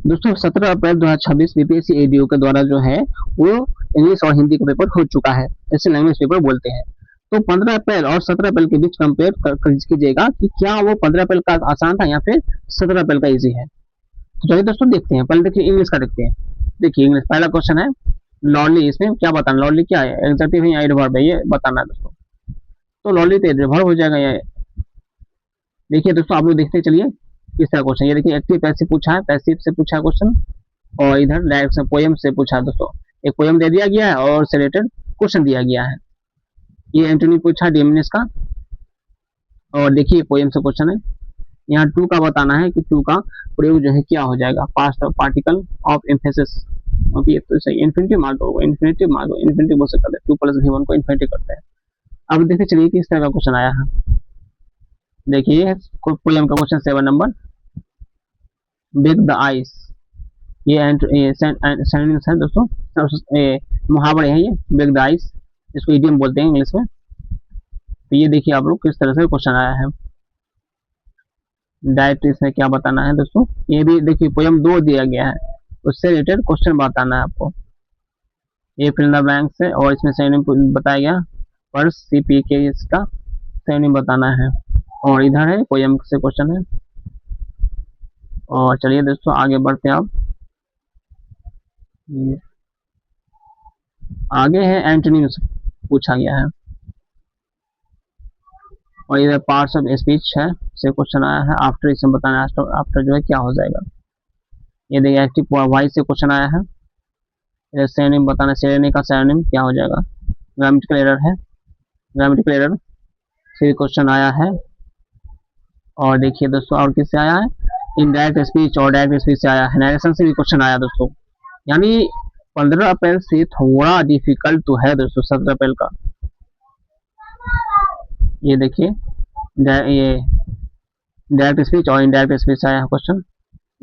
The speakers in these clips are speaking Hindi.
दोस्तों 17 अप्रैल 2026 बीपीएससी एडीओ के द्वारा जो है वो इंग्लिश और हिंदी का पेपर हो चुका है, इसे लैंग्वेज पेपर बोलते हैं। तो 15 अप्रैल और 17 अप्रैल के बीच कंपेयर कीजिएगा कि क्या वो 15 अप्रैल का आसान था या फिर 17 अप्रैल का इजी है। तो चलिए दोस्तों देखते हैं। पहले देखिए इंग्लिश का देखते हैं। देखिए इंग्लिश पहला क्वेश्चन है लॉली, इसमें क्या बताना, लॉली क्या है, एडजेक्टिव है या एडवर्ब है, ये बताना है दोस्तों। तो लॉली तो एडवर्ब हो जाएगा ये। देखिए दोस्तों आप लोग देखते चलिए किस तरह क्वेश्चन, ये देखिए एक्टिव पैसिव पूछा है, पैसिव से पूछा है क्वेश्चन, और इधर डायरेक्ट से पोएम से पूछा है दोस्तों। एक पोएम दे दिया गया है और से रिलेटेड क्वेश्चन दिया गया है। ये एंटोनी पूछा डिमिनिश का, और देखिए पोएम से क्वेश्चन है। यहाँ टू का बताना है कि टू का प्रयोग जो है क्या हो जाएगा, past of particle of emphasis. Okay तो सही इन्फिनिटिव मार्क होगा, इन्फिनिटिव मार्क होगा, इन्फिनिटिव से करते हैं, टू प्लस वी वन को इन्फिनिटिव करते हैं। अब देखिए चलिए किस तरह का क्वेश्चन आया है। देखिए पोएम का question 7 number, break the ice. ये सिनोनिम्स है दोस्तों, मुहावरे हैं ये, बेक द आइस, इसको इडियम बोलते हैं इंग्लिश में। तो ये देखिए आप लोग किस तरह से क्वेश्चन आया है। डायरेक्ट इसमें क्या बताना है दोस्तों, ये भी देखिए पोएम 2 दिया गया है, उससे रिलेटेड क्वेश्चन बताना है आपको। ये फिल द ब्लैंक से, और इसमें सिनोनिम बताया गया, पर सीपी के इसका सिनोनिम बताना है, और इधर है पोएम से क्वेश्चन है। और चलिए दोस्तों आगे बढ़ते हैं। आप आगे है एंटोनिम्स पूछा गया है, और इधर पार्ट्स ऑफ स्पीच है से क्वेश्चन आया है। आफ्टर इसमें बताना है आफ्टर जो है क्या हो जाएगा। ये देखिए एक्टिव वॉइस से क्वेश्चन आया है। इधर सिनोनिम बताना, सिनोनिम का सिनोनिम क्या हो जाएगा। ग्रामेटिकल एरर है, ग्रामेटिकल एरर से क्वेश्चन आया है। और देखिए दोस्तों और किससे आया है, इनडायरेक्ट स्पीच और डायरेक्ट स्पीच से आया है। नरेशन से भी क्वेश्चन आया दोस्तों, यानी 15 अप्रैल से थोड़ा डिफिकल्ट तो है दोस्तों 17 अप्रैल का। ये देखिए ये डायरेक्ट स्पीच और इनडायरेक्ट स्पीच आया है क्वेश्चन।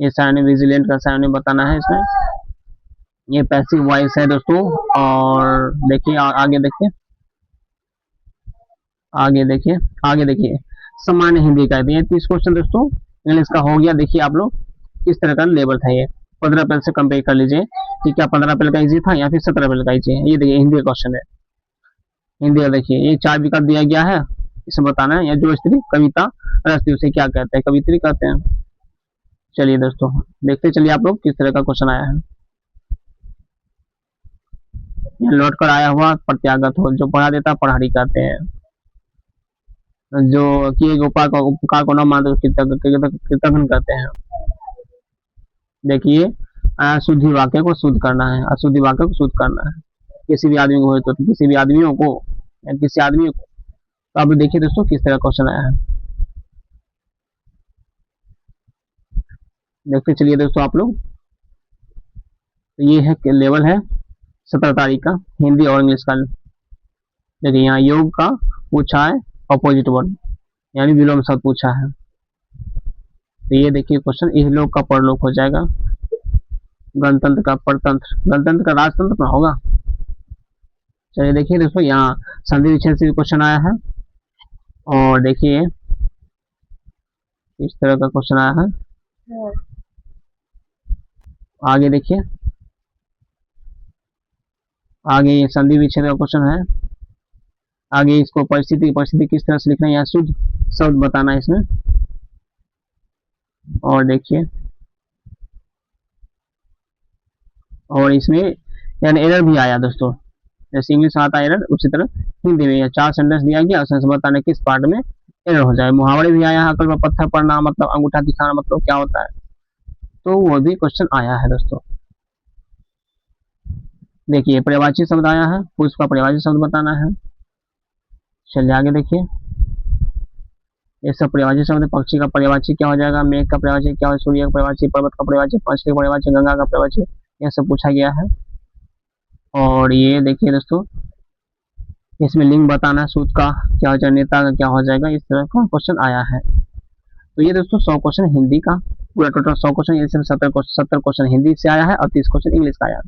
ये सिनोनिम विजिलेंट का सिनोनिम बताना है इसमें। ये पैसिव वॉइस है दोस्तों। और देखिए आगे देखिए, आगे देखिए सामान्य हिंदी का दिए 30 क्वेश्चन दोस्तों। इंग्लिश का हो गया। देखिए आप लोग किस तरह का लेवल था ये, 15 अप्रैल से कंपेयर कर लीजिए कि क्या 15 अप्रैल का इजी था या फिर 17 अप्रैल का इजी है। ये देखिए हिंदी का क्वेश्चन है, हिंदी का देखिए ये 4 विकल्प दिया गया है, इसे बताना है। या जो स्त्री कविता रचती उसे क्या कहते हैं, कवित्री कहते हैं। चलिए दोस्तों देखते चलिए आप लोग किस तरह का क्वेश्चन आया है। लौट कर आया हुआ प्रत्यागत हो, जो पढ़ा देता पढ़ारी कहते हैं, जो किए गए उपकार को न मान तो कृतघ्न कहते हैं। देखिए अशुद्धि वाक्य को शुद्ध करना है, अशुद्धि वाक्य को शुद्ध करना है, किसी भी आदमी को हो तो किसी भी आदमियों को या किसी आदमी को। तो अब देखिए दोस्तों किस तरह क्वेश्चन आया है। देखते चलिए दोस्तों आप लोग। तो ये है लेवल है 17 तारीख का हिंदी और इंग्लिश का। देखिए यहाँ योग का पूछा है, अपोजिट वर्ड यानी विलोम शब्द पूछा है। तो ये देखिए क्वेश्चन, इहलोक का परलोक हो जाएगा, गणतंत्र का परतंत्र, गणतंत्र का राजतंत्र ना होगा। चलिए देखिए दोस्तों यहाँ संधि विच्छेद से भी क्वेश्चन आया है। और देखिए इस तरह का क्वेश्चन आया है। आगे देखिए, आगे संधि विच्छेद का क्वेश्चन है। आगे इसको परिस्थिति किस तरह से लिखना है, यहाँ शुद्ध शब्द बताना है इसमें। और देखिए और इसमें यानी एरर भी आया दोस्तों, जैसे इंग्लिश आता है एरर उसी तरह हिंदी में 4 सेंटेंस दिया गया, उसमें बताना किस पार्ट में एरर हो जाए। मुहावरे भी आया है, अकल पर पत्थर पड़ना मतलब अंगूठा दिखाना मतलब क्या होता है, तो वो भी क्वेश्चन आया है दोस्तों। देखिए पर्यायवाची शब्द आया है, पुष्प का पर्यायवाची शब्द बताना है। चलिए आगे देखिए, ये सब पर्यायवाची शब्द। पक्षी का पर्यायवाची क्या हो जाएगा, मेघ का पर्यायवाची क्या हो, सूर्य का पर्यायवाची, पर्वत का पर्यायवाची, पंच का पर्यायवाची, गंगा का पर्यायवाची, यह सब पूछा गया है। और ये देखिए दोस्तों इसमें लिंग बताना, सूत्र का क्या हो जाएगा, नेता का क्या हो जाएगा, इस तरह का क्वेश्चन आया है। तो ये दोस्तों 100 क्वेश्चन हिंदी का, पूरा टोटल 100 क्वेश्चन, इसमें 70 क्वेश्चन हिंदी से आया है और 30 क्वेश्चन इंग्लिश का आया है।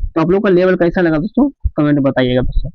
तो आप लोग का लेवल कैसा लगा दोस्तों, कमेंट बताइएगा दोस्तों।